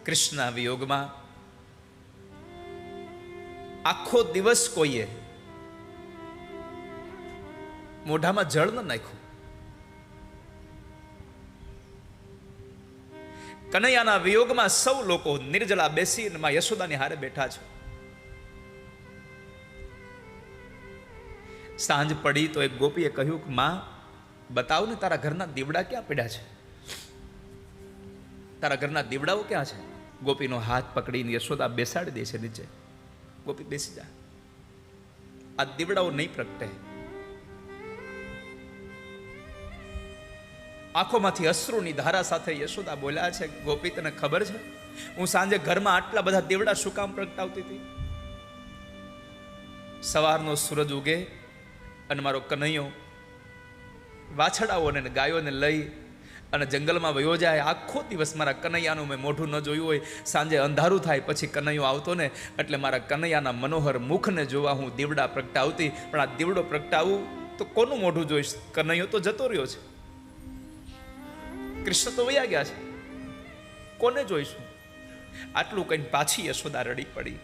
કૃષ્ણના વિયોગમાં આખો દિવસ કોઈએ મોઢામાં જળ ન નાખ્યું. કનૈયાના વિયોગમાં સૌ લોકો નિર્જલા બેસીને માં યશોદાની હારે બેઠા છે. સાંજ પડી તો એક ગોપીએ કહ્યું કે માં, બતાવ ને તારા ઘરના દીવડા ક્યાં પડ્યા છે, તારા ઘરના દીવડાઓ ક્યાં છે? ગોપીનો હાથ પકડીને યશોદા બેસાડી દે છે નીચે. ગોપી બેસી જા, આ દીવડાઓ નહીં પ્રગટે. આંખોમાંથી અશ્રુની ધારા સાથે યશોદા બોલ્યા છે, ગોપી તને ખબર છે હું સાંજે ઘરમાં આટલા બધા દીવડા શું કામ પ્રગટાવતી હતી? સવારનો સૂરજ ઉગે અને મારો કનૈયો વાછડાઓને ગાયોને લઈ અને જંગલમાં વયો જાય. આખો દિવસ મારા કનૈયાનું મેં મોઢું ન જોયું હોય. સાંજે અંધારું થાય પછી કનૈયો આવતો ને એટલે મારા કનૈયાના મનોહર મુખને જોવા હું દીવડા પ્રગટાવતી. પણ આ દીવડો પ્રગટાવું તો કોનું મોઢું જોઈશ? કનૈયો તો જતો રહ્યો છે, કૃષ્ણ તો વયા ગયા છે, કોને જોઈશું? આટલું કહીને પાછી યશોદા રડી પડી.